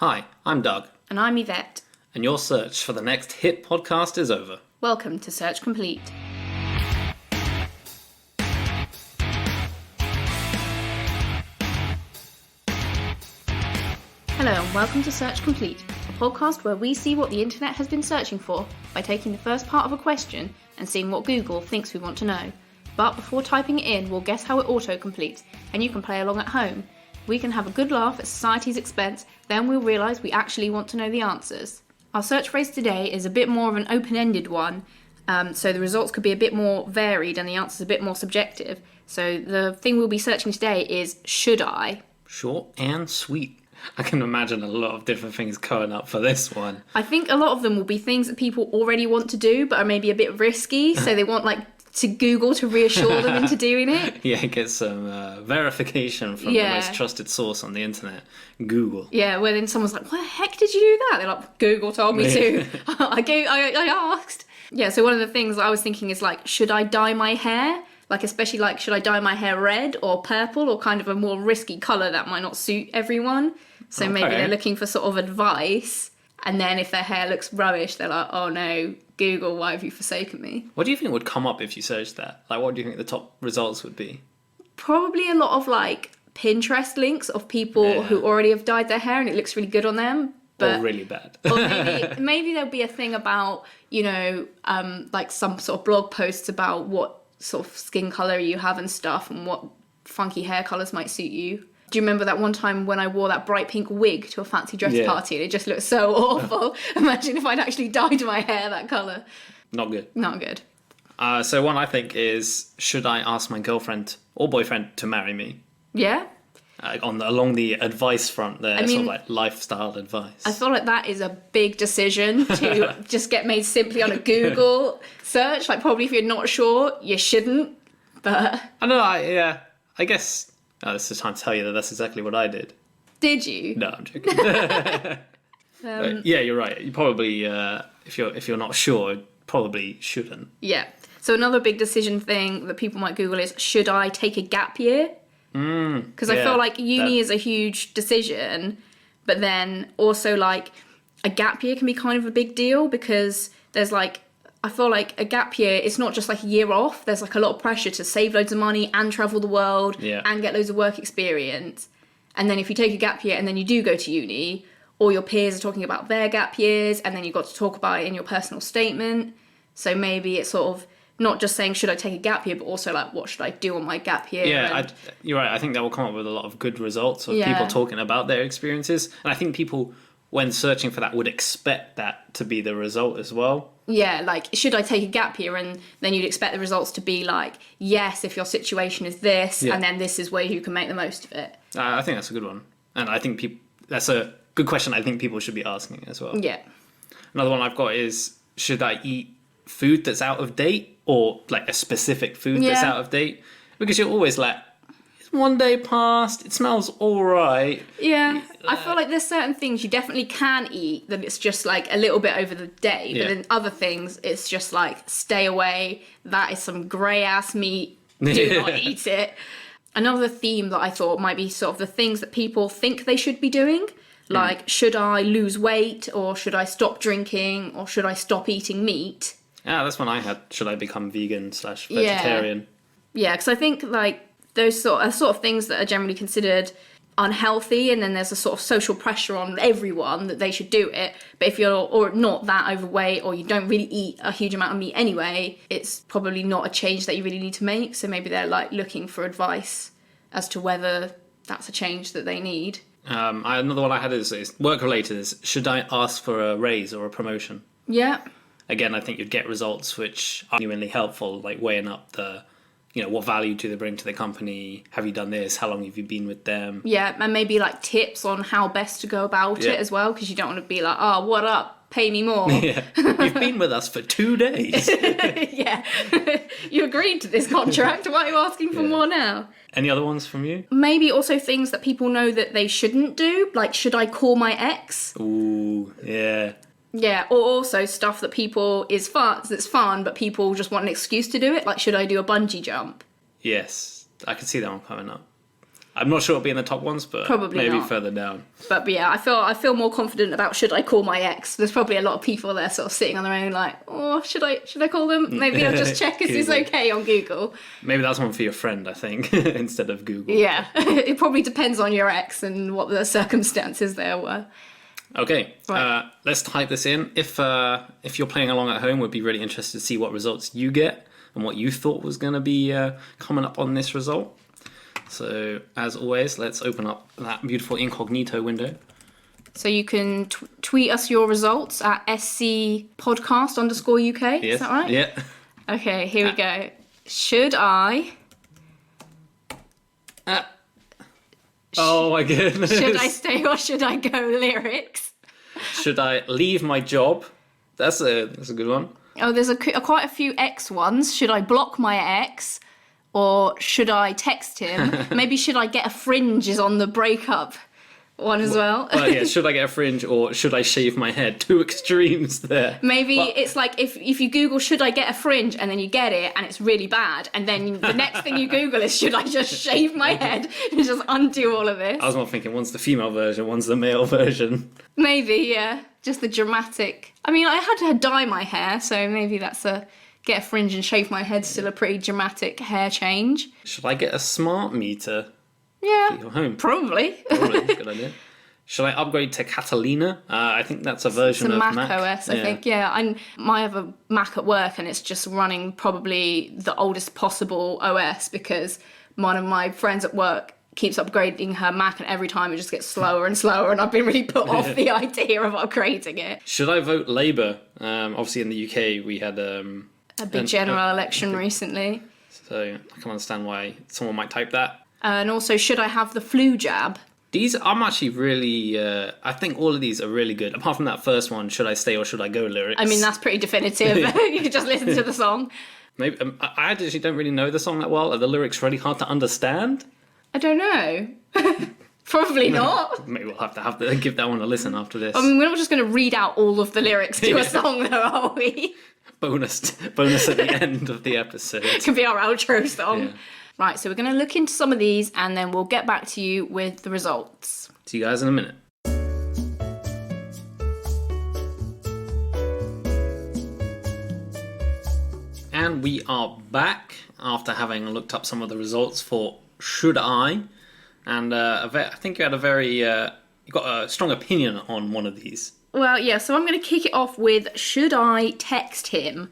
Hi, I'm Doug, And I'm Yvette. and your search for the next hit podcast is over. Welcome to Search Complete. Hello and welcome to Search Complete, a podcast where we see what the internet has been searching for by taking the first part of a question and seeing what Google thinks we want to know. But before typing it in, we'll guess how it auto-completes, and you can play along at home. We can have a good laugh at society's expense, then we'll realise we actually want to know the answers. Our search phrase today is a bit more of an open-ended one, so the results could be a bit more varied and the answers a bit more subjective. So the thing we'll be searching today is, should I? Short and sweet. I can imagine a lot of different things coming up for this one. I think a lot of them will be things that people already want to do but are maybe a bit risky, so they want to Google to reassure them into doing it. Yeah, get some verification from the most trusted source on the internet, Google. Yeah, where then someone's like, "Why the heck did you do that?" They're like, "Google told me to. I asked." Yeah, so one of the things I was thinking is should I dye my hair? Especially should I dye my hair red or purple or kind of a more risky colour that might not suit everyone? So maybe they're looking for sort of advice. And then if their hair looks rubbish, they're like, "Oh no, Google, why have you forsaken me?" What do you think would come up if you searched that? What do you think the top results would be? Probably a lot of Pinterest links of people who already have dyed their hair and it looks really good on them. Or really bad. Or maybe there'll be a thing about, some sort of blog posts about what sort of skin colour you have and stuff and what funky hair colours might suit you. Do you remember that one time when I wore that bright pink wig to a fancy dress party and it just looked so awful? Imagine if I'd actually dyed my hair that colour. Not good. Not good. So one I think is, should I ask my girlfriend or boyfriend to marry me? Yeah? Along the advice front there, sort of lifestyle advice. I feel like that is a big decision to just get made simply on a Google search. Probably if you're not sure, you shouldn't. But I don't know, I guess this is the time to tell you that that's exactly what I did. Did you? No, I'm joking. Yeah, you're right. You probably, if you're not sure, probably shouldn't. Yeah. So another big decision thing that people might Google is, should I take a gap year? Because I feel like uni is a huge decision, but then also a gap year can be kind of a big deal because there's I feel like a gap year, it's not just a year off. There's a lot of pressure to save loads of money and travel the world and get loads of work experience. And then if you take a gap year and then you do go to uni, all your peers are talking about their gap years and then you've got to talk about it in your personal statement. So maybe it's sort of not just saying, should I take a gap year, but also what should I do on my gap year? Yeah, you're right. I think that will come up with a lot of good results of people talking about their experiences. And I think people, when searching for that, would expect that to be the result as well. Yeah, should I take a gap year? And then you'd expect the results to be yes, if your situation is this, and then this is where you can make the most of it. I think that's a good one. And I think that's a good question I think people should be asking as well. Yeah. Another one I've got is, should I eat food that's out of date or a specific food that's out of date? Because you're always it's one day past, it smells all right. Yeah, I feel like there's certain things you definitely can eat that it's just a little bit over the day, but then other things it's just stay away, that is some grey ass meat, do not eat it. Another theme that I thought might be sort of the things that people think they should be doing, should I lose weight, or should I stop drinking, or should I stop eating meat? Yeah, that's one I had. Should I become vegan/vegetarian? Yeah, because I think those sort of things that are generally considered unhealthy, and then there's a sort of social pressure on everyone that they should do it. But if you're not that overweight, or you don't really eat a huge amount of meat anyway, it's probably not a change that you really need to make. So maybe they're looking for advice as to whether that's a change that they need. Another one I had is work related. Is, should I ask for a raise or a promotion? Yeah. Again, I think you'd get results which are genuinely helpful, weighing up the, what value do they bring to the company? Have you done this? How long have you been with them? Yeah, and maybe tips on how best to go about it as well, because you don't want to be oh, what up? Pay me more. Yeah, you've been with us for 2 days. Yeah, you agreed to this contract. Why are you asking for more now? Any other ones from you? Maybe also things that people know that they shouldn't do, should I call my ex? Ooh, yeah. Yeah, or also stuff that that's fun, but people just want an excuse to do it. Should I do a bungee jump? Yes, I can see that one coming up. I'm not sure it'll be in the top ones, but Probably maybe not. further down. But yeah, I feel more confident about should I call my ex. There's probably a lot of people there sort of sitting on their own like, oh, should I call them? Maybe I'll just check is this okay on Google. Maybe that's one for your friend, I think, instead of Google. Yeah, it probably depends on your ex and what the circumstances there were. Okay, Right. let's type this in. If you're playing along at home, we'd be really interested to see what results you get and what you thought was going to be coming up on this result. So, as always, let's open up that beautiful incognito window. So you can tweet us your results at scpodcast_UK. Yes. Is that right? Yeah. Okay, here we go. Should I... Oh my goodness. Should I stay or should I go lyrics? Should I leave my job? That's a good one. Oh, there's quite a few X ones. Should I block my ex? Or should I text him? Maybe should I get a fringe is on the breakup one as well. Well, yeah, should I get a fringe or should I shave my head? Two extremes there. Maybe it's like if you Google should I get a fringe and then you get it and it's really bad and then the next thing you Google is should I just shave my head and just undo all of this. I was more thinking one's the female version, one's the male version. Maybe, yeah. Just the dramatic. I mean, I had to dye my hair, so maybe that's get a fringe and shave my head still a pretty dramatic hair change. Should I get a smart meter Yeah. for your home? Probably. Probably, good idea. Should I upgrade to Catalina? I think that's a version It's a of Mac OS, I think. Yeah, I have a Mac at work and it's just running probably the oldest possible OS because one of my friends at work keeps upgrading her Mac and every time it just gets slower and slower and I've been really put off the idea of upgrading it. Should I vote Labour? Obviously in the UK we had... A big general election recently. So I can understand why someone might type that. And also, should I have the flu jab? These, I'm actually really... I think all of these are really good. Apart from that first one, should I stay or should I go lyrics. I mean, that's pretty definitive. You could just listen to the song. Maybe I actually don't really know the song that well. Are the lyrics really hard to understand? I don't know. Probably not. Maybe we'll have to give that one a listen after this. I mean, we're not just going to read out all of the lyrics to a song, though, are we? Bonus at the end of the episode. It can be our outro song. Yeah. Right, so we're going to look into some of these and then we'll get back to you with the results. See you guys in a minute. And we are back after having looked up some of the results for Should I? And I think you had you got a strong opinion on one of these. Well, yeah, so I'm going to kick it off with should I text him?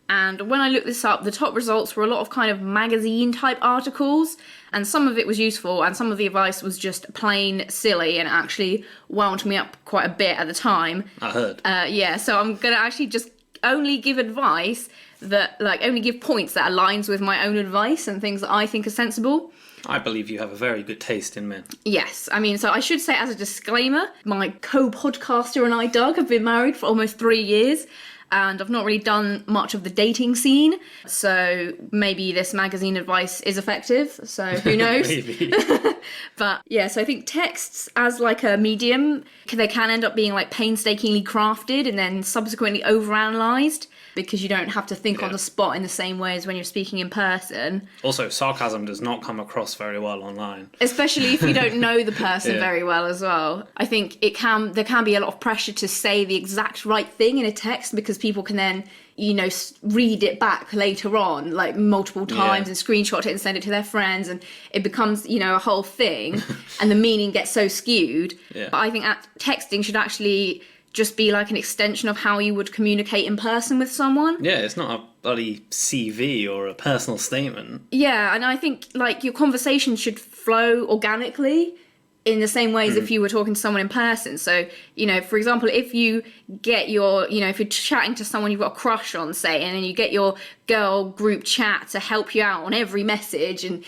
And when I looked this up, the top results were a lot of kind of magazine type articles, and some of it was useful, and some of the advice was just plain silly and actually wound me up quite a bit at the time. I heard. Yeah, so I'm going to actually just only give advice only give points that aligns with my own advice and things that I think are sensible. I believe you have a very good taste in men. Yes, I mean, so I should say as a disclaimer, my co-podcaster and I, Doug, have been married for almost 3 years, and I've not really done much of the dating scene, so maybe this magazine advice is effective, so who knows? Maybe. But yeah, so I think texts as like a medium, they can end up being like painstakingly crafted and then subsequently overanalyzed because you don't have to think on the spot in the same way as when you're speaking in person. Also, sarcasm does not come across very well online. Especially if you don't know the person very well as well. I think there can be a lot of pressure to say the exact right thing in a text because people can then, read it back later on, like multiple times and screenshot it and send it to their friends and it becomes, a whole thing and the meaning gets so skewed. Yeah. But I think texting should actually just be like an extension of how you would communicate in person with someone. Yeah, it's not a bloody CV or a personal statement. Yeah, and I think like your conversation should flow organically in the same way as if you were talking to someone in person. So, for example, if you get if you're chatting to someone you've got a crush on, say, and then you get your girl group chat to help you out on every message and,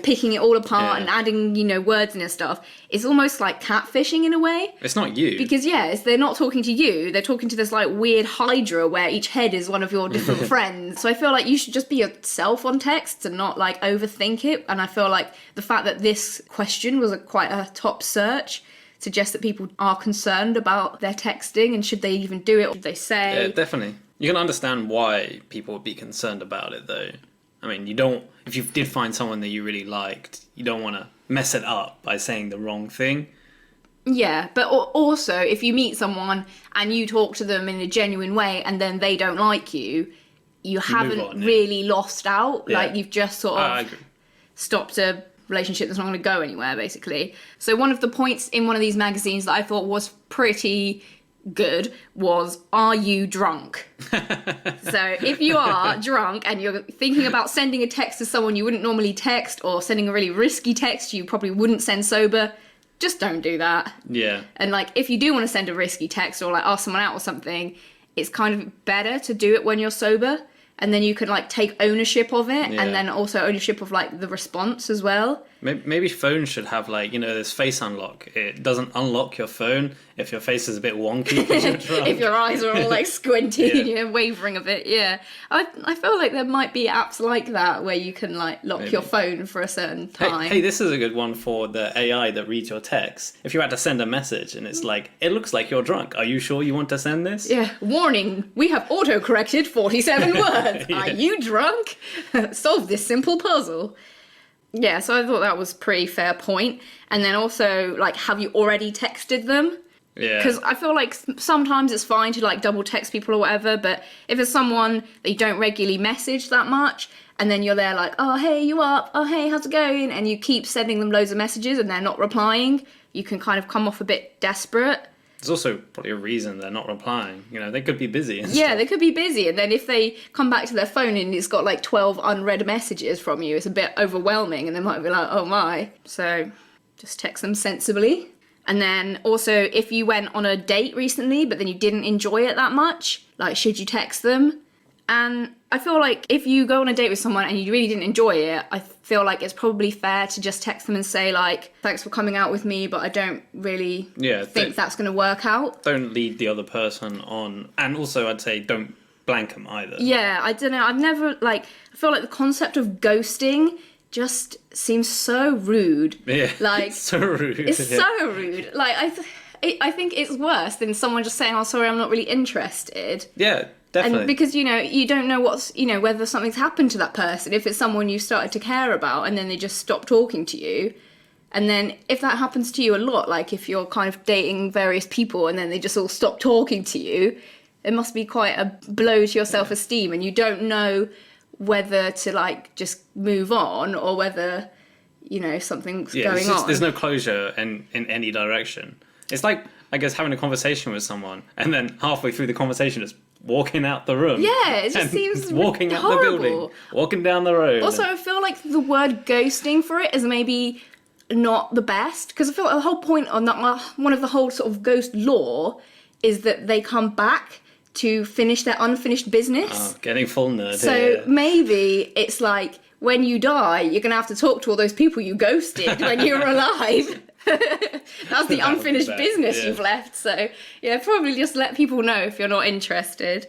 picking it all apart and adding, words and stuff, it's almost like catfishing in a way. It's not you. Because, they're not talking to you. They're talking to this, like, weird hydra where each head is one of your different friends. So I feel like you should just be yourself on texts and not, like, overthink it. And I feel like the fact that this question was quite a top search suggests that people are concerned about their texting and should they even do it or should they say... Yeah, definitely. You can understand why people would be concerned about it, though. I mean, you don't, if you did find someone that you really liked, you don't want to mess it up by saying the wrong thing. Yeah, but also, if you meet someone and you talk to them in a genuine way and then they don't like you, you haven't really lost out. Yeah. Like, you've just sort of stopped a relationship that's not going to go anywhere, basically. So one of the points in one of these magazines that I thought was pretty good was, are you drunk? So if you are drunk and you're thinking about sending a text to someone you wouldn't normally text, or sending a really risky text you probably wouldn't send sober, just don't do that. Yeah. And like, if you do want to send a risky text or like ask someone out or something, it's kind of better to do it when you're sober, and then you can like take ownership of it, and then also ownership of like the response as well. Maybe phones should have like, you know, this face unlock. It doesn't unlock your phone if your face is a bit wonky because you're drunk. If your eyes are all like squinty and you're wavering a bit, I feel like there might be apps like that where you can like lock your phone for a certain time. Hey, this is a good one for the AI that reads your text. If you had to send a message and it's like, it looks like you're drunk, are you sure you want to send this? Yeah, warning, we have auto-corrected 47 words. Are you drunk? Solve this simple puzzle. Yeah, so I thought that was a pretty fair point. And then also, like, have you already texted them? Yeah. Because I feel like sometimes it's fine to, like, double text people or whatever, but if it's someone that you don't regularly message that much, and then you're there like, oh, hey, you up? Oh, hey, how's it going? And you keep sending them loads of messages and they're not replying, you can kind of come off a bit desperate. There's also probably a reason they're not replying. You know, they could be busy. Yeah, they could be busy. And then if they come back to their phone and it's got like 12 unread messages from you, it's a bit overwhelming and they might be like, oh my. So just text them sensibly. And then also, if you went on a date recently, but then you didn't enjoy it that much, like, should you text them? And I feel like if you go on a date with someone and you really didn't enjoy it, I feel like it's probably fair to just text them and say, like, thanks for coming out with me, but I don't really think that's going to work out. Don't lead the other person on. And also, I'd say don't blank them either. Yeah, I don't know. I've never, like, I feel like the concept of ghosting just seems so rude. Yeah, like, it's so rude. It's so rude. Like, I think it's worse than someone just saying, oh, sorry, I'm not really interested. Yeah. Definitely. And because, you know, you don't know whether something's happened to that person, if it's someone you started to care about and then they just stop talking to you. And then if that happens to you a lot, like if you're kind of dating various people and then they just all stop talking to you, it must be quite a blow to your self-esteem, and you don't know whether to like just move on or whether, you know, something's going on. There's no closure in any direction. It's like, I guess, having a conversation with someone and then halfway through the conversation just walking out the room. Yeah, it just seems walking horrible. Out the building, walking down the road. Also, I feel like the word ghosting for it is maybe not the best, because I feel like the whole point on that, one of the whole sort of ghost lore is that they come back to finish their unfinished business. Oh, getting full nerd so here. Maybe it's like, when you die, you're going to have to talk to all those people you ghosted when you were alive. That's the unfinished business you've left. So, yeah, probably just let people know if you're not interested.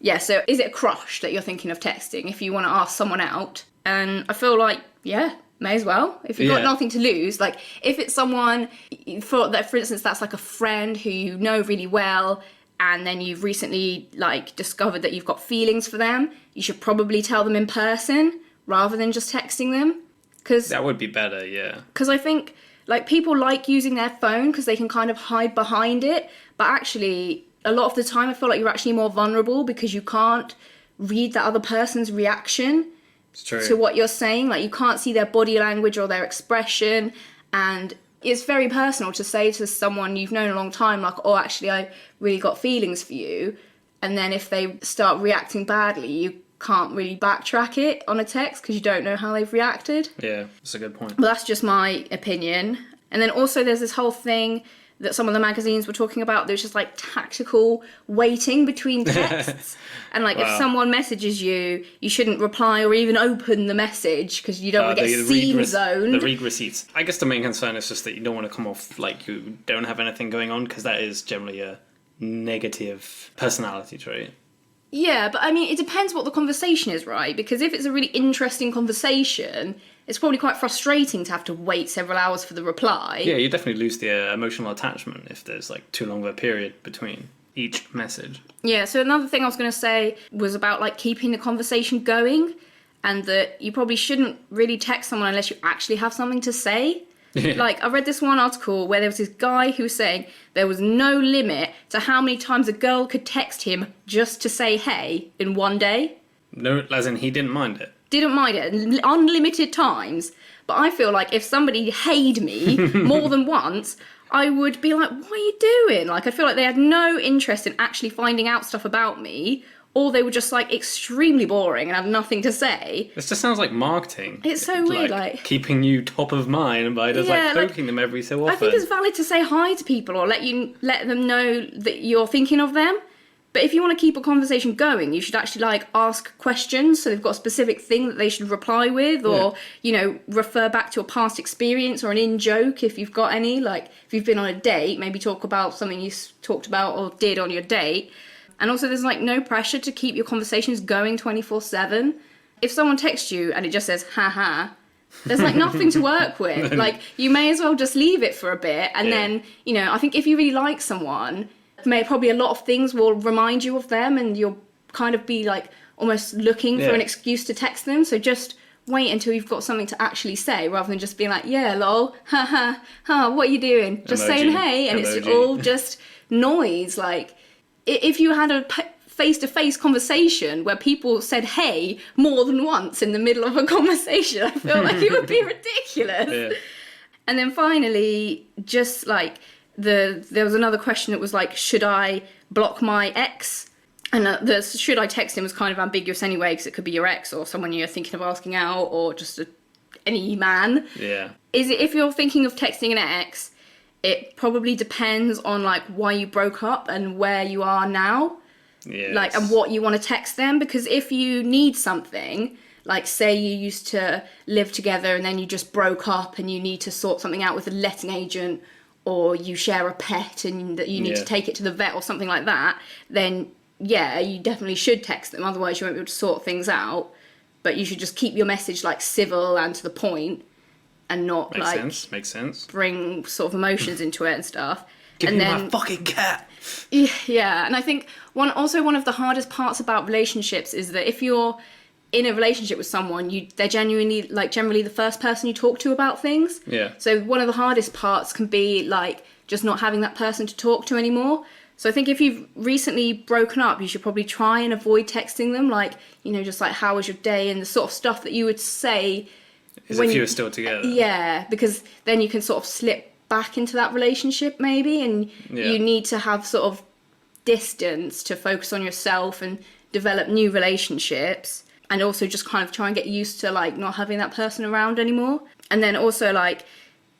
Yeah, so is it a crush that you're thinking of texting if you want to ask someone out? And I feel like, yeah, may as well. If you've got nothing to lose. Like, if it's someone, for instance, that's like a friend who you know really well, and then you've recently, like, discovered that you've got feelings for them, you should probably tell them in person rather than just texting them. That would be better, yeah. Because I think, like, people like using their phone because they can kind of hide behind it, but actually, a lot of the time I feel like you're actually more vulnerable because you can't read that other person's reaction to what you're saying. Like, you can't see their body language or their expression, and it's very personal to say to someone you've known a long time, like, oh, actually, I really got feelings for you, and then if they start reacting badly, you can't really backtrack it on a text because you don't know how they've reacted. Yeah, that's a good point. But that's just my opinion. And then also there's this whole thing that some of the magazines were talking about. There's just like tactical waiting between texts. And like, if someone messages you, you shouldn't reply or even open the message because you don't want to get scene zoned. The read receipts. I guess the main concern is just that you don't want to come off like you don't have anything going on, because that is generally a negative personality trait. Yeah, but I mean, it depends what the conversation is, right? Because if it's a really interesting conversation, it's probably quite frustrating to have to wait several hours for the reply. Yeah, you definitely lose the emotional attachment if there's like too long of a period between each message. Yeah, so another thing I was going to say was about like keeping the conversation going. and that you probably shouldn't really text someone unless you actually have something to say. Like, I read this one article where there was this guy who was saying there was no limit to how many times a girl could text him just to say hey in one day. No, as in he didn't mind it. Didn't mind it, unlimited times. But I feel like if somebody heyed me more than once, I would be like, what are you doing? Like, I feel like they had no interest in actually finding out stuff about me, or they were just, like, extremely boring and had nothing to say. This just sounds like marketing. It's so weird, like... keeping you top of mind by just, poking them every so often. I think it's valid to say hi to people or let them know that you're thinking of them. But if you want to keep a conversation going, you should actually, like, ask questions so they've got a specific thing that they should reply with, or, you know, refer back to a past experience or an in-joke if you've got any. Like, if you've been on a date, maybe talk about something you talked about or did on your date. And also there's, like, no pressure to keep your conversations going 24/7. If someone texts you and it just says, haha, there's, like, nothing to work with. Like, you may as well just leave it for a bit. And then, you know, I think if you really like someone... probably a lot of things will remind you of them, and you'll kind of be like almost looking for an excuse to text them. So just wait until you've got something to actually say, rather than just being like, yeah, lol, ha, what are you doing? Just saying hey, and it's all just noise. Like, if you had a face-to-face conversation where people said hey more than once in the middle of a conversation, I feel like it would be ridiculous. And then finally, just like... There was another question that was like, should I block my ex? And the should I text him was kind of ambiguous anyway, because it could be your ex or someone you're thinking of asking out, or just any man. Yeah. If you're thinking of texting an ex, it probably depends on like why you broke up and where you are now. Yes. Like, and what you want to text them. Because if you need something, like say you used to live together and then you just broke up and you need to sort something out with a letting agent, or you share a pet and that you need to take it to the vet or something like that, then yeah, you definitely should text them. Otherwise you won't be able to sort things out. But you should just keep your message like civil and to the point, and not makes sense. Bring sort of emotions into it and stuff. Give me my fucking cat. Yeah, and I think one of the hardest parts about relationships is that if you're in a relationship with someone, they're generally the first person you talk to about things. Yeah. So one of the hardest parts can be like just not having that person to talk to anymore. So I think if you've recently broken up, you should probably try and avoid texting them, like, you know, just like, how was your day, and the sort of stuff that you would say if you were still together. Yeah, because then you can sort of slip back into that relationship maybe, and you need to have sort of distance to focus on yourself and develop new relationships. And also just kind of try and get used to, like, not having that person around anymore. And then also, like,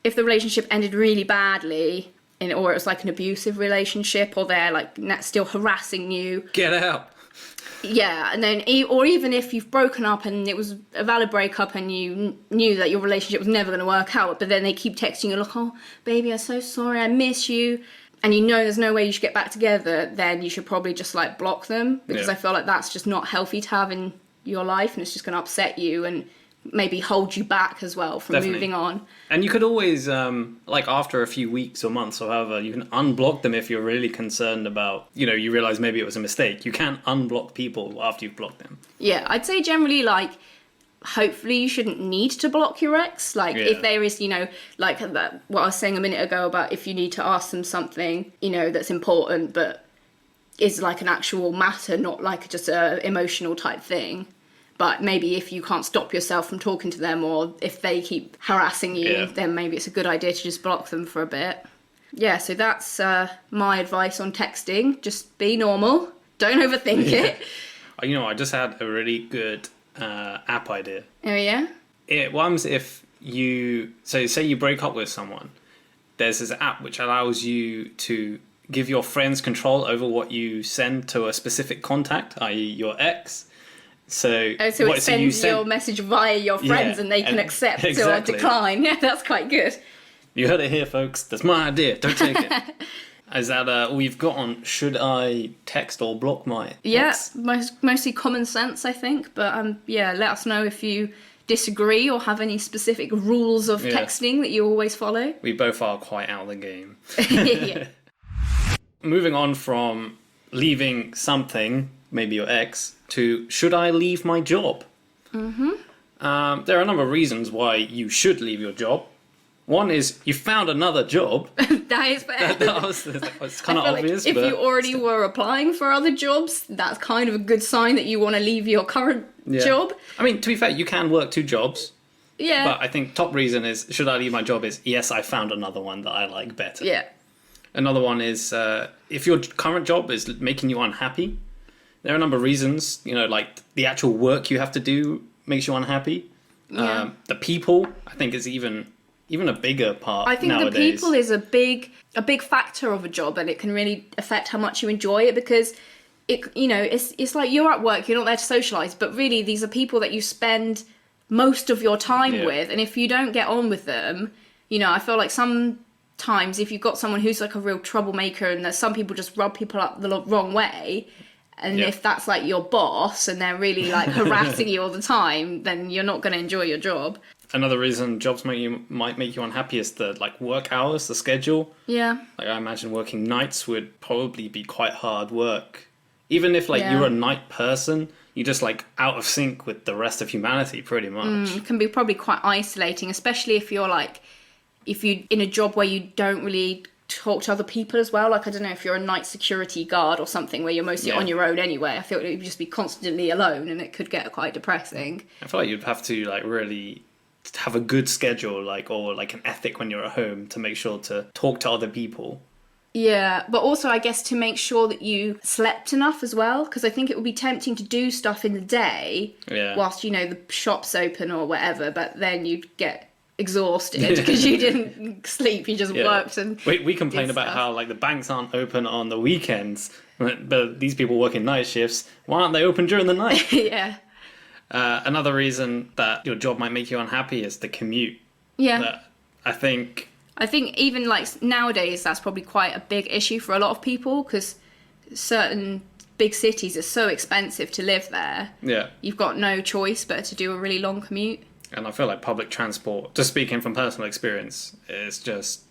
if the relationship ended really badly, or it was, like, an abusive relationship, or they're, like, still harassing you... Get out! Yeah, and then... Or even if you've broken up and it was a valid breakup and you knew that your relationship was never going to work out, but then they keep texting you, like, oh, baby, I'm so sorry, I miss you... and you know there's no way you should get back together, then you should probably just, like, block them. Because I feel like that's just not healthy to have in... your life, and it's just going to upset you and maybe hold you back as well from moving on. And you could always, like after a few weeks or months or however, you can unblock them if you're really concerned about, you know, you realise maybe it was a mistake. You can't unblock people after you've blocked them. Yeah, I'd say generally, like, hopefully you shouldn't need to block your ex. Like, if there is, you know, like what I was saying a minute ago about if you need to ask them something, you know, that's important, but is like an actual matter, not like just a emotional type thing. But maybe if you can't stop yourself from talking to them, or if they keep harassing you, then maybe it's a good idea to just block them for a bit. Yeah, so that's my advice on texting. Just be normal. Don't overthink it. You know, I just had a really good app idea. Oh, yeah? What happens if you... So say you break up with someone. There's this app which allows you to give your friends control over what you send to a specific contact, i.e. your ex. So it sends your message via your friends, and they can accept or decline. Yeah, that's quite good. You heard it here, folks. That's my idea. Don't take it. Is that all you've got on should I text or block my ex? Mostly common sense, I think. But let us know if you disagree or have any specific rules of texting that you always follow. We both are quite out of the game. Yeah. Moving on from leaving something, maybe your ex, to should I leave my job? There are a number of reasons why you should leave your job. One is you found another job. That is fair. It's kind of obvious. Like if you already were applying for other jobs, that's kind of a good sign that you want to leave your current job. I mean, to be fair, you can work 2 jobs. Yeah. But I think top reason is, should I leave my job, is, yes, I found another one that I like better. Yeah. Another one is, if your current job is making you unhappy, there are a number of reasons, like the actual work you have to do makes you unhappy. Yeah. The people, I think, is even a bigger part. I think nowadays. The people is a big factor of a job, and it can really affect how much you enjoy it, because it's like you're at work, you're not there to socialise, but really these are people that you spend most of your time with, and if you don't get on with them, I feel like sometimes if you've got someone who's like a real troublemaker, and there's some people just rub people up the wrong way, and if that's like your boss and they're really like harassing you all the time, then you're not going to enjoy your job. Another reason jobs might make you unhappy is the work hours, the schedule. Yeah. Like, I imagine working nights would probably be quite hard work. Even if you're a night person, you're just out of sync with the rest of humanity pretty much. It can be probably quite isolating, especially if you're in a job where you don't really talk to other people as well. Like, I don't know, if you're a night security guard or something where you're mostly on your own anyway, I feel it would just be constantly alone, and it could get quite depressing. I feel like you'd have to really have a good schedule, or an ethic when you're at home, to make sure to talk to other people. Yeah, but also I guess to make sure that you slept enough as well, because I think it would be tempting to do stuff in the day whilst, the shop's open or whatever, but then you'd get exhausted because you didn't sleep, you just worked and we complain about how the banks aren't open on the weekends, but these people working night shifts, why aren't they open during the night? Yeah. Another reason that your job might make you unhappy is the commute. Yeah. I think even nowadays that's probably quite a big issue for a lot of people, because certain big cities are so expensive to live there. Yeah. You've got no choice but to do a really long commute. And I feel like public transport, just speaking from personal experience, is just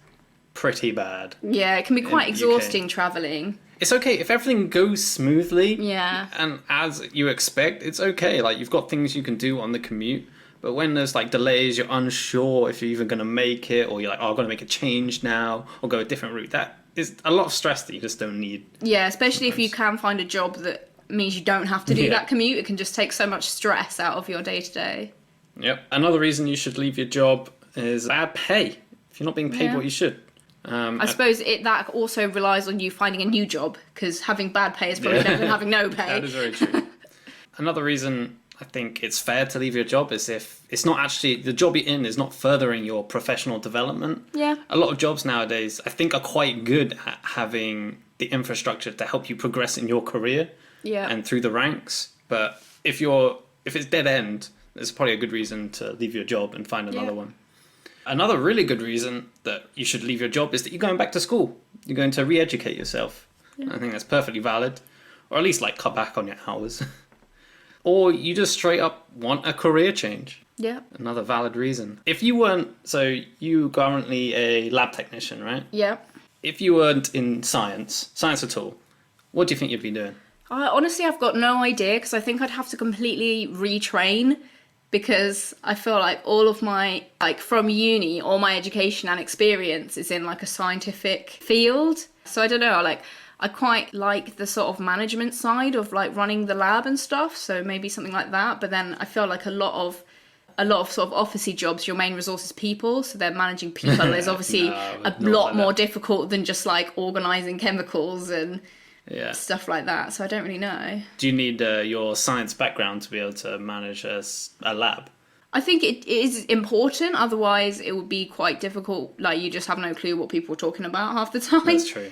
pretty bad. Yeah, it can be quite exhausting travelling. It's okay if everything goes smoothly. Yeah. And as you expect, it's okay. You've got things you can do on the commute. But when there's delays, you're unsure if you're even going to make it, or you're I'm going to make a change now, or go a different route. That is a lot of stress that you just don't need. Yeah, especially if you can find a job that means you don't have to do that commute. It can just take so much stress out of your day-to-day. Yep. Another reason you should leave your job is bad pay. If you're not being paid what you should. I suppose that also relies on you finding a new job, because having bad pay is probably better than having no pay. That is very true. Another reason I think it's fair to leave your job is if it's not actually, the job you're in is not furthering your professional development. Yeah. A lot of jobs nowadays, I think, are quite good at having the infrastructure to help you progress in your career and through the ranks. But if it's dead end, there's probably a good reason to leave your job and find another one. Another really good reason that you should leave your job is that you're going back to school. You're going to re-educate yourself. Yeah. I think that's perfectly valid. Or at least cut back on your hours. Or you just straight up want a career change. Yeah. Another valid reason. If you weren't, so you currently a lab technician, right? Yeah. If you weren't in science at all, what do you think you'd be doing? Honestly, I've got no idea, because I think I'd have to completely retrain, because I feel like all of my, from uni, all my education and experience is in a scientific field. So I don't know, I quite like the sort of management side of running the lab and stuff. So maybe something like that. But then I feel like a lot of sort of officey jobs, your main resource is people. So then managing people is obviously a lot more difficult than just organising chemicals and stuff like that. So I don't really know. Do you need your science background to be able to manage a lab? I think it is important. Otherwise, it would be quite difficult. You just have no clue what people are talking about half the time. That's true.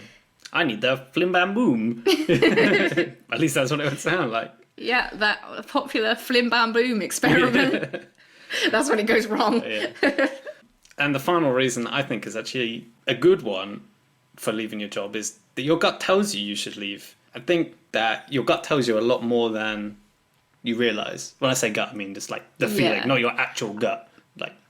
I need the flim bam boom. At least that's what it would sound like. Yeah, that popular flim bam boom experiment. That's when it goes wrong. Yeah. And the final reason I think is actually a good one for leaving your job is that your gut tells you should leave. I think that your gut tells you a lot more than you realise. When I say gut, I mean just the feeling, not your actual gut.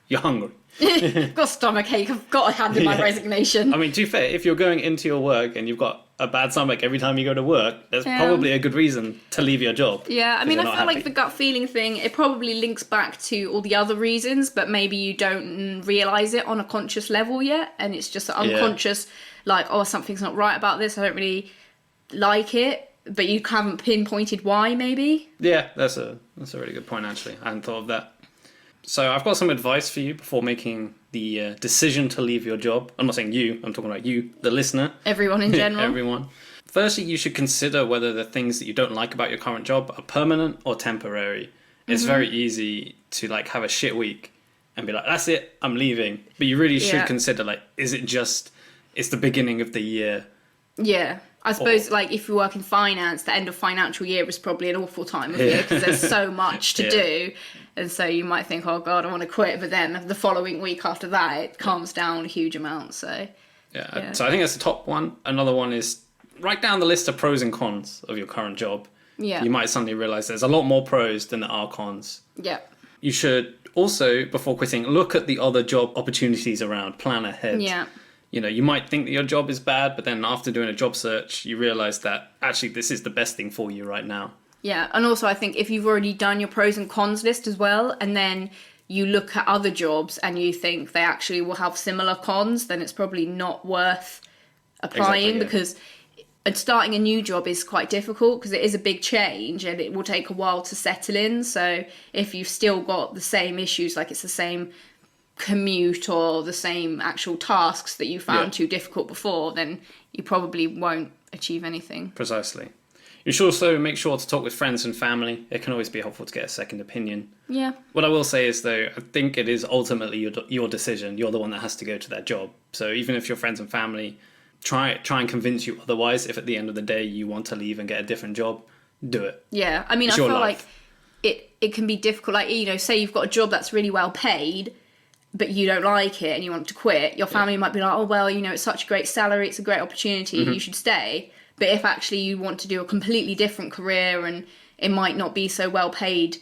You're hungry. I've got a stomachache. I've got to hand in my resignation. I mean, to be fair, if you're going into your work and you've got a bad stomach every time you go to work, there's probably a good reason to leave your job. Yeah, I mean, I feel like the gut feeling thing, it probably links back to all the other reasons, but maybe you don't realise it on a conscious level yet, and it's just unconscious, like, oh, something's not right about this, I don't really like it, but you haven't pinpointed why, maybe? Yeah, that's a really good point, actually. I hadn't thought of that. So I've got some advice for you before making the decision to leave your job. I'm not saying you, I'm talking about you, the listener. Everyone in general. Everyone. Firstly, you should consider whether the things that you don't like about your current job are permanent or temporary. It's very easy to like have a shit week and be like, that's it, I'm leaving. But you really should consider, like, is it just, it's the beginning of the year? Yeah. I suppose, like, if you work in finance, the end of financial year is probably an awful time of year because there's so much to do. And so you might think, oh, God, I want to quit. But then the following week after that, it calms down a huge amount. So, So I think that's the top one. Another one is write down the list of pros and cons of your current job. Yeah. You might suddenly realise there's a lot more pros than there are cons. Yeah. You should also, before quitting, look at the other job opportunities around, plan ahead. Yeah. You know, you might think that your job is bad, but then after doing a job search, you realise that actually this is the best thing for you right now. Yeah, and also I think if you've already done your pros and cons list as well, and then you look at other jobs and you think they actually will have similar cons, then it's probably not worth applying because starting a new job is quite difficult because it is a big change and it will take a while to settle in. So if you've still got the same issues, like it's the same commute or the same actual tasks that you found too difficult before, then you probably won't achieve anything. Precisely. You should also make sure to talk with friends and family. It can always be helpful to get a second opinion. Yeah. What I will say is, though, I think it is ultimately your decision. You're the one that has to go to that job. So even if your friends and family try and convince you otherwise, if at the end of the day you want to leave and get a different job, do it. Yeah. I mean, I feel like it can be difficult. Like, you know, say you've got a job that's really well paid, but you don't like it and you want to quit. Your family might be like, oh, well, you know, it's such a great salary, it's a great opportunity, you should stay. But if actually you want to do a completely different career and it might not be so well paid,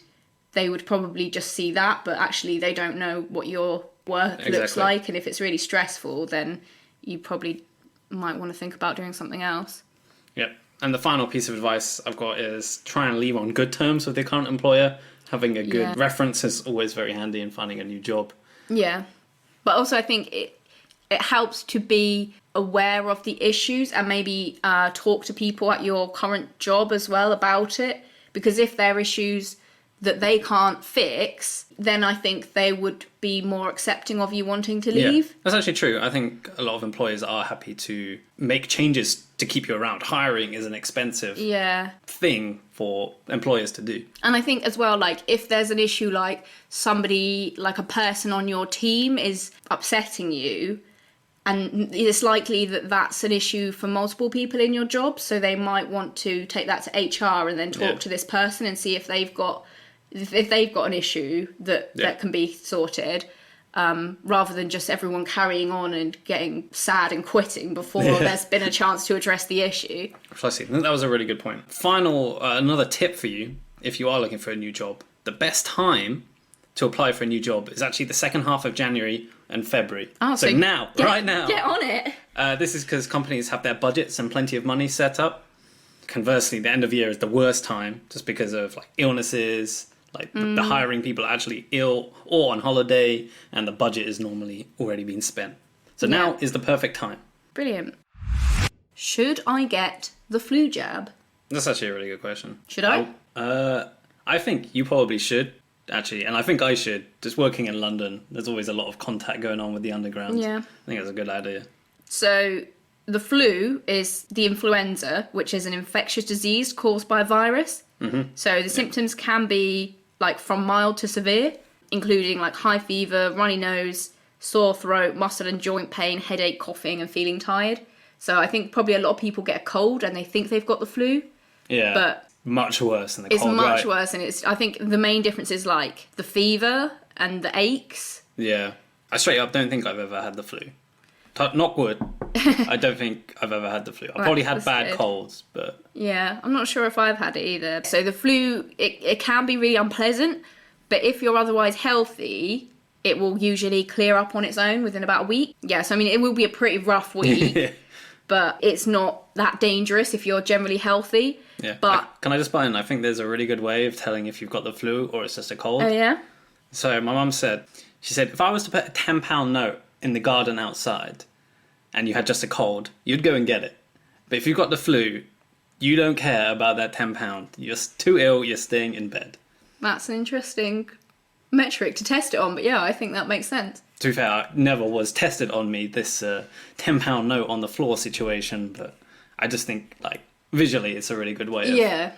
they would probably just see that, but actually they don't know what your work looks like. And if it's really stressful, then you probably might want to think about doing something else. Yep. And the final piece of advice I've got is try and leave on good terms with your current employer. Having a good reference is always very handy in finding a new job. Yeah. But also I think it helps to be aware of the issues and maybe talk to people at your current job as well about it, because if there are issues that they can't fix, then I think they would be more accepting of you wanting to leave. Yeah, that's actually true. I think a lot of employers are happy to make changes to keep you around. Hiring is an expensive thing for employers to do. And I think as well, like, if there's an issue, like somebody, like a person on your team is upsetting you, and it's likely that that's an issue for multiple people in your job, so they might want to take that to HR and then talk to this person and see if they've got an issue that can be sorted, rather than just everyone carrying on and getting sad and quitting before there's been a chance to address the issue. Precisely. I think that was a really good point. Final, another tip for you, if you are looking for a new job, the best time to apply for a new job is actually the second half of January and February. Oh, so now, right now. Get on it. This is because companies have their budgets and plenty of money set up. Conversely, the end of year is the worst time just because of like illnesses, like the hiring people are actually ill or on holiday, and the budget is normally already been spent. So now is the perfect time. Brilliant. Should I get the flu jab? That's actually a really good question. Should I? I think you probably should, actually, and I think I should. Just working in London, there's always a lot of contact going on with the underground. Yeah. I think that's a good idea. So the flu is the influenza, which is an infectious disease caused by a virus. Mm-hmm. So the symptoms can be like from mild to severe, including like high fever, runny nose, sore throat, muscle and joint pain, headache, coughing, and feeling tired. So I think probably a lot of people get a cold and they think they've got the flu. Yeah. But much worse than the cold, it's much worse, and I think the main difference is like the fever and the aches. Yeah. I straight up don't think I've ever had the flu. Knock wood. I don't think I've ever had the flu. I've probably had bad colds, but... Yeah, I'm not sure if I've had it either. So the flu, it can be really unpleasant, but if you're otherwise healthy, it will usually clear up on its own within about a week. Yeah, so I mean, it will be a pretty rough week. but it's not that dangerous if you're generally healthy. Yeah. But Can I just buy in? I think there's a really good way of telling if you've got the flu or it's just a cold. oh yeah, So my mum said, if I was to put a £10 note in the garden outside and you had just a cold, you'd go and get it. But if you've got the flu, you don't care about that £10. You're too ill, you're staying in bed. that's an interesting metric to test it on. But yeah, I think that makes sense. To be fair, I never was tested on me, this £10 note on the floor situation, but I just think, like, visually it's a really good way of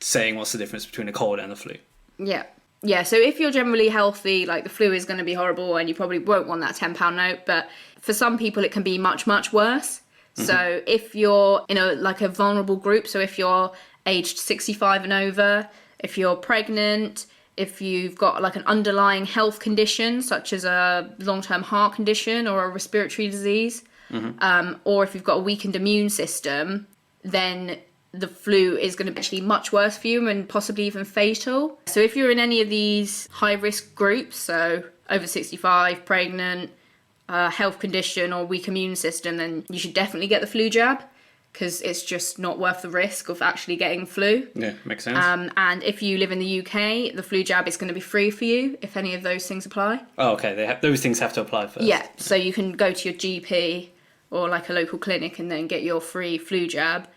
saying what's the difference between a cold and the flu. Yeah. Yeah, so if you're generally healthy, like the flu is going to be horrible and you probably won't want that £10 note, but for some people it can be much, much worse. Mm-hmm. So if you're in a vulnerable group, so if you're aged 65 and over, if you're pregnant, if you've got like an underlying health condition, such as a long-term heart condition or a respiratory disease, or if you've got a weakened immune system, then the flu is going to be actually much worse for you and possibly even fatal. So if you're in any of these high-risk groups, so over 65, pregnant, health condition or weak immune system, then you should definitely get the flu jab, because it's just not worth the risk of actually getting flu. Yeah, makes sense. And if you live in the UK, the flu jab is going to be free for you if any of those things apply. Oh, okay. Those things have to apply first. Yeah, so you can go to your GP or like a local clinic and then get your free flu jab.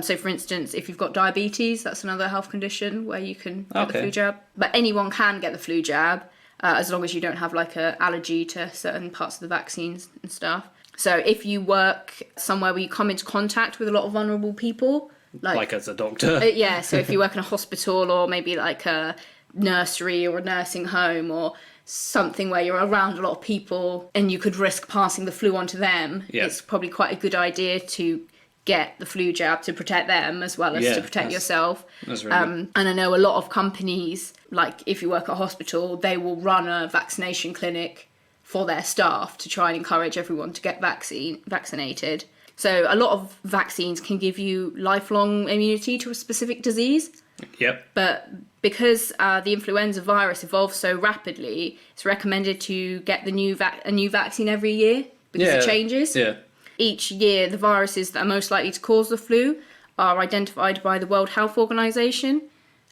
So for instance, if you've got diabetes, that's another health condition where you can get the flu jab. But anyone can get the flu jab, as long as you don't have like an allergy to certain parts of the vaccines and stuff. So if you work somewhere where you come into contact with a lot of vulnerable people, like as a doctor. Yeah, so if you work in a hospital or maybe like a nursery or a nursing home or something where you're around a lot of people and you could risk passing the flu on to them, it's probably quite a good idea to get the flu jab to protect them as well as to protect yourself. That's really good. And I know a lot of companies, like if you work at a hospital, they will run a vaccination clinic for their staff to try and encourage everyone to get vaccinated. So a lot of vaccines can give you lifelong immunity to a specific disease. Yep. But because the influenza virus evolves so rapidly, it's recommended to get a new vaccine every year because it changes. Yeah. Each year, the viruses that are most likely to cause the flu are identified by the World Health Organization,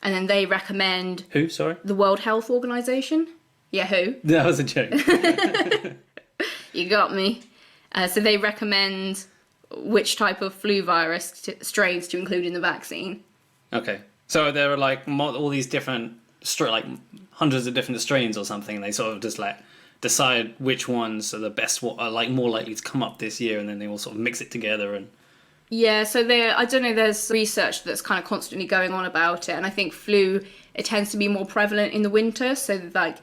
and then they recommend... Who, sorry? The World Health Organization. Yeah, who? That was a joke. You got me. So they recommend which type of flu virus strains to include in the vaccine. Okay. So there are like all these different, like hundreds of different strains or something, and they sort of just like decide which ones are the best, what are like more likely to come up this year, and then they all sort of mix it together and... Yeah, so I don't know, there's research that's kind of constantly going on about it, and I think flu, it tends to be more prevalent in the winter, so like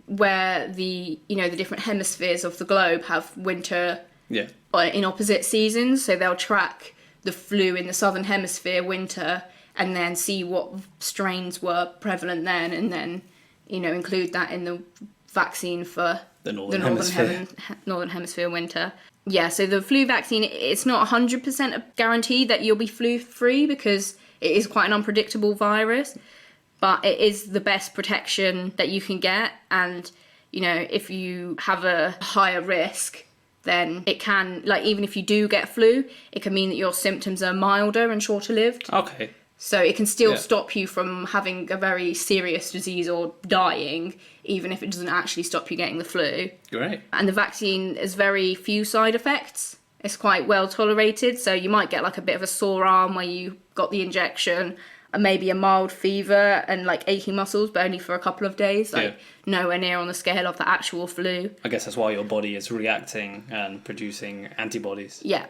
where the different hemispheres of the globe have winter in opposite seasons, so they'll track the flu in the southern hemisphere winter and then see what strains were prevalent then, and then include that in the vaccine for the northern hemisphere winter. Yeah, so the flu vaccine, it's not 100% a guarantee that you'll be flu free because it is quite an unpredictable virus, but it is the best protection that you can get. And if you have a higher risk, then it can, like, even if you do get flu, it can mean that your symptoms are milder and shorter lived. Okay. So it can still stop you from having a very serious disease or dying, even if it doesn't actually stop you getting the flu. Great. And the vaccine has very few side effects. It's quite well tolerated, so you might get like a bit of a sore arm where you got the injection, and maybe a mild fever and like aching muscles, but only for a couple of days, like nowhere near on the scale of the actual flu. I guess that's why your body is reacting and producing antibodies. Yeah.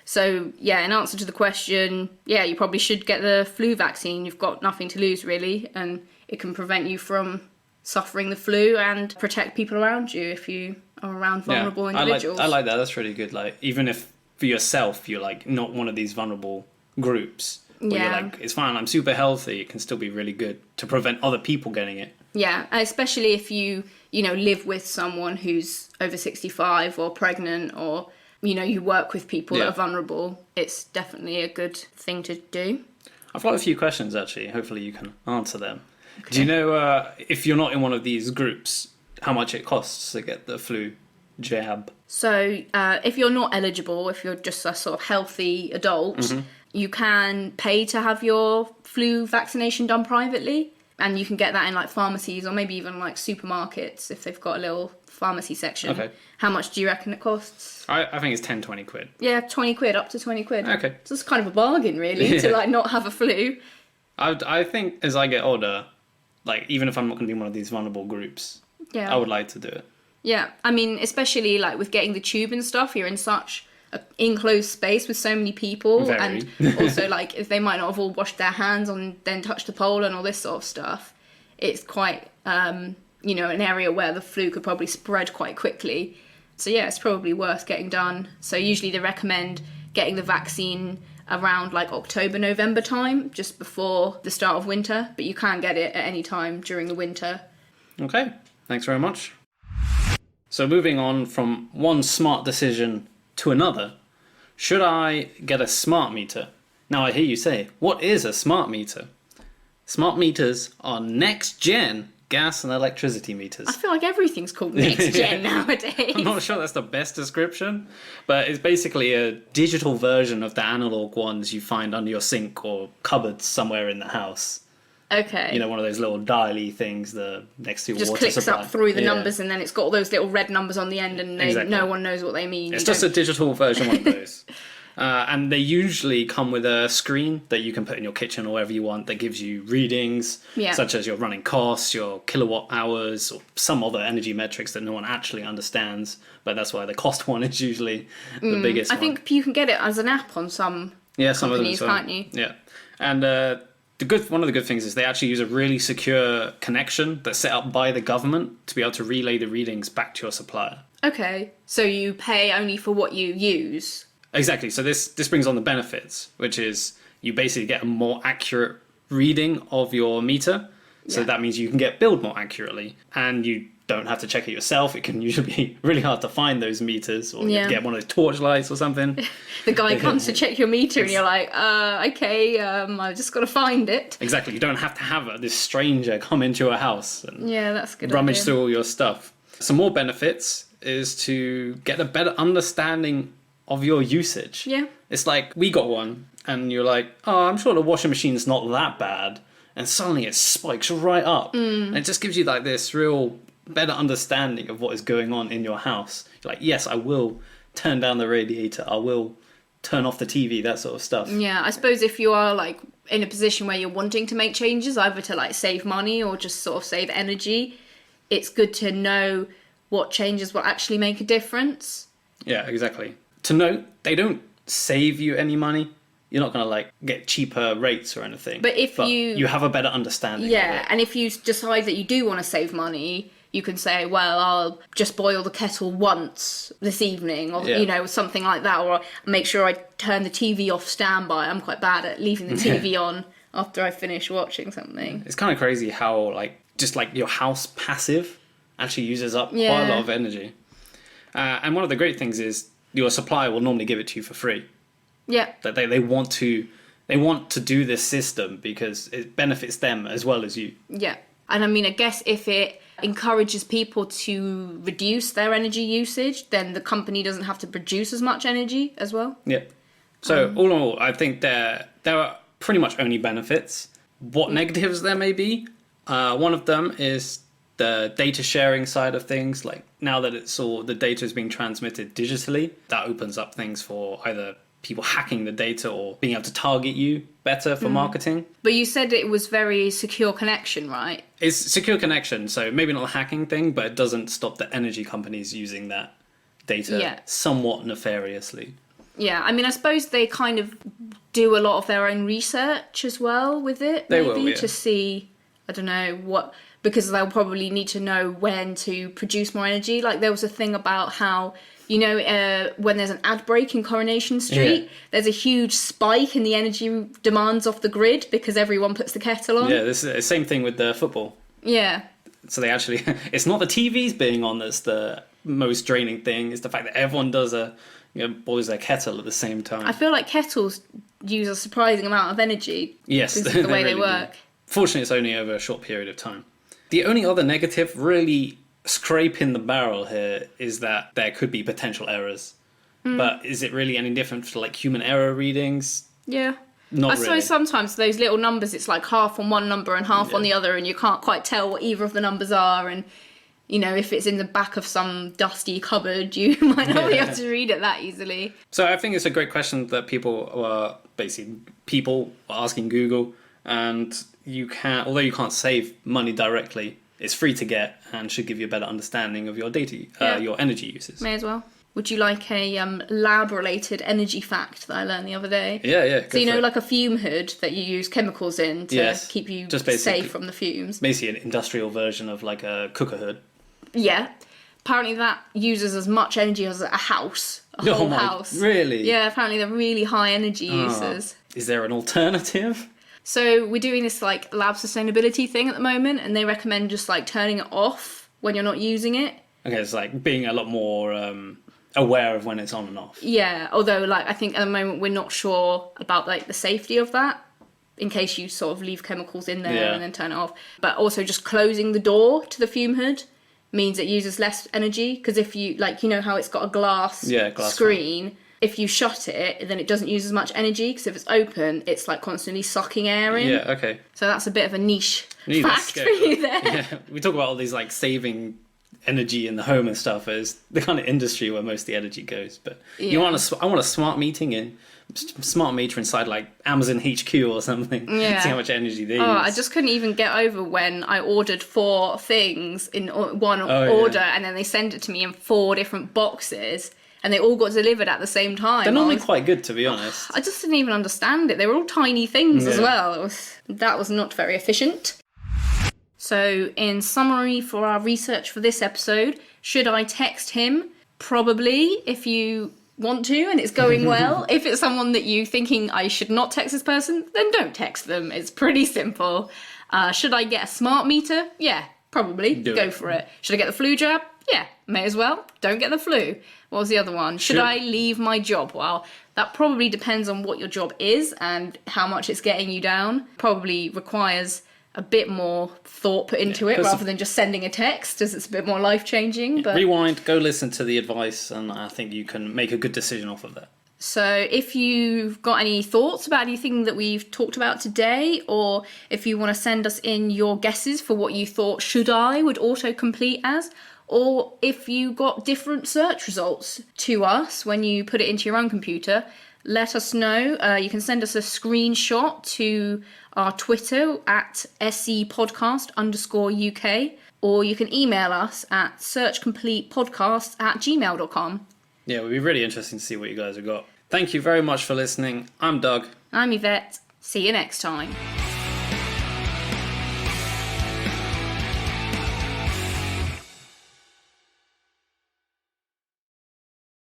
So, yeah, in answer to the question, yeah, you probably should get the flu vaccine. You've got nothing to lose, really, and it can prevent you from suffering the flu and protect people around you if you are around vulnerable individuals. I like that. That's really good. Like, even if for yourself you're like not one of these vulnerable groups, where you're like, it's fine, I'm super healthy, it can still be really good to prevent other people getting it. Yeah, especially if you live with someone who's over 65 or pregnant, or you work with people that are vulnerable, it's definitely a good thing to do. I've got a few questions, actually. Hopefully you can answer them. Okay. Do you know, if you're not in one of these groups, how much it costs to get the flu jab? So if you're not eligible, if you're just a sort of healthy adult, you can pay to have your flu vaccination done privately. And you can get that in like pharmacies or maybe even like supermarkets if they've got a little pharmacy section. Okay. How much do you reckon it costs? I think it's 10, 20 quid. Yeah, 20 quid, up to 20 quid. Okay. So it's kind of a bargain, really, to like not have a flu. I think as I get older, like even if I'm not going to be in one of these vulnerable groups, Yeah. I would like to do it. Yeah, I mean, especially like with getting the tube and stuff, you're in such an enclosed space with so many people. Very. And also, like, if they might not have all washed their hands and then touched the pole and all this sort of stuff, it's quite, an area where the flu could probably spread quite quickly. So, yeah, it's probably worth getting done. So, usually they recommend getting the vaccine around like October, November time, just before the start of winter. But you can get it at any time during the winter. Okay, thanks very much. So moving on from one smart decision to another, should I get a smart meter? Now I hear you say, what is a smart meter? Smart meters are next-gen gas and electricity meters. I feel like everything's called next gen nowadays. I'm not sure that's the best description, but it's basically a digital version of the analog ones you find under your sink or cupboards somewhere in the house. Okay. You know, one of those little dial-y things next to your just water clicks supply. up through the numbers and then it's got all those little red numbers on the end and Exactly. no one knows what they mean. It's just a digital version of those. And they usually come with a screen that you can put in your kitchen or wherever you want that gives you readings, such as your running costs, your kilowatt hours, or some other energy metrics that no one actually understands. But that's why the cost one is usually the biggest one. I think you can get it as an app on some some of them companies, as well. can't you? Yeah. And one of the good things is they actually use a really secure connection that's set up by the government to be able to relay the readings back to your supplier. Okay. So you pay only for what you use. Exactly. So this brings on the benefits, which is you basically get a more accurate reading of your meter. So that means you can get billed more accurately and you don't have to check it yourself. It can usually be really hard to find those meters, or you have to get one of those torch lights or something. The guy comes to check your meter and you're like, okay, I've just got to find it. Exactly. You don't have to have this stranger come into your house and that's good. rummage through all your stuff. Some more benefits is to get a better understanding of your usage. Yeah. It's like we got one and you're like, oh, I'm sure the washing machine's not that bad. And suddenly it spikes right up. And it just gives you like this real better understanding of what is going on in your house. You're like, yes, I will turn down the radiator. I will turn off the TV, that sort of stuff. Yeah, I suppose if you are like in a position where you're wanting to make changes, either to like save money or just sort of save energy, it's good to know what changes will actually make a difference. Yeah, exactly. To note, they don't save you any money. You're not going to like get cheaper rates or anything. But if you have a better understanding of it. And if you decide that you do want to save money, you can say, well, I'll just boil the kettle once this evening, or something like that, or make sure I turn the TV off standby. I'm quite bad at leaving the TV on after I finish watching something. It's kind of crazy how just your house passive actually uses up quite a lot of energy. And one of the great things is your supplier will normally give it to you for free. Yeah. That they want to do this system because it benefits them as well as you. Yeah. And I mean, I guess if it encourages people to reduce their energy usage, then the company doesn't have to produce as much energy as well. Yeah. So all in all, I think there are pretty much only benefits. What negatives there may be, one of them is the data sharing side of things. Like now that the data is being transmitted digitally, that opens up things for either people hacking the data or being able to target you better for marketing. But you said it was very secure connection, right? It's secure connection, so maybe not a hacking thing, but it doesn't stop the energy companies using that data somewhat nefariously. Yeah, I mean, I suppose they kind of do a lot of their own research as well with it, to see, I don't know, what, because they'll probably need to know when to produce more energy. Like there was a thing about how, when there's an ad break in Coronation Street, there's a huge spike in the energy demands off the grid because everyone puts the kettle on. Yeah, this is the same thing with the football. Yeah. So they actually, it's not the TVs being on that's the most draining thing, it's the fact that everyone does boils their kettle at the same time. I feel like kettles use a surprising amount of energy. Yes, because of the way they really work. do. Fortunately, it's only over a short period of time. The only other negative really scraping the barrel here is that there could be potential errors. But is it really any different for like human error readings? Yeah. Not I really. suppose sometimes those little numbers, it's like half on one number and half on the other, and you can't quite tell what either of the numbers are. And, you know, if it's in the back of some dusty cupboard, you might not be able to read it that easily. So I think it's a great question that people are asking Google. And although you can't save money directly, it's free to get and should give you a better understanding of your your energy uses. May as well. Would you like a lab-related energy fact that I learned the other day? Yeah. So you know, like a fume hood that you use chemicals in to keep you safe from the fumes? Basically an industrial version of like a cooker hood. Yeah. Apparently that uses as much energy as a house. A whole house. Really? Yeah, apparently they're really high energy users. Is there an alternative? So we're doing this like lab sustainability thing at the moment, and they recommend just like turning it off when you're not using it. Okay, it's like being a lot more aware of when it's on and off. Yeah, although like I think at the moment we're not sure about like the safety of that, in case you sort of leave chemicals in there and then turn it off. But also just closing the door to the fume hood means it uses less energy, because if you like, you know how it's got a glass screen. If you shut it, then it doesn't use as much energy, because if it's open, it's like constantly sucking air in. Yeah, okay. So that's a bit of a niche fact for you there. Yeah, we talk about all these like saving energy in the home and stuff as the kind of industry where most of the energy goes. But I want a smart meter inside like Amazon HQ or something. Yeah. See how much energy they use. I just couldn't even get over when I ordered 4 things in one order, and then they sent it to me in 4 different boxes. And they all got delivered at the same time. They're normally quite good, to be honest. I just didn't even understand it. They were all tiny things as well. That was not very efficient. So, in summary for our research for this episode, should I text him? Probably, if you want to and it's going well. If it's someone that you're thinking I should not text this person, then don't text them. It's pretty simple. Should I get a smart meter? Yeah, probably. Go for it. Should I get the flu jab? Yeah, may as well. Don't get the flu. What was the other one? Should I leave my job? Well, that probably depends on what your job is and how much it's getting you down. Probably requires a bit more thought put into it rather than just sending a text, as it's a bit more life-changing. But rewind, go listen to the advice, and I think you can make a good decision off of that. So if you've got any thoughts about anything that we've talked about today, or if you want to send us in your guesses for what you thought should I would autocomplete as, or if you got different search results to us when you put it into your own computer, let us know. You can send us a screenshot to our Twitter at SEpodcast_UK, or you can email us at searchcompletepodcast@gmail.com. Yeah, it would be really interesting to see what you guys have got. Thank you very much for listening. I'm Doug. I'm Yvette. See you next time.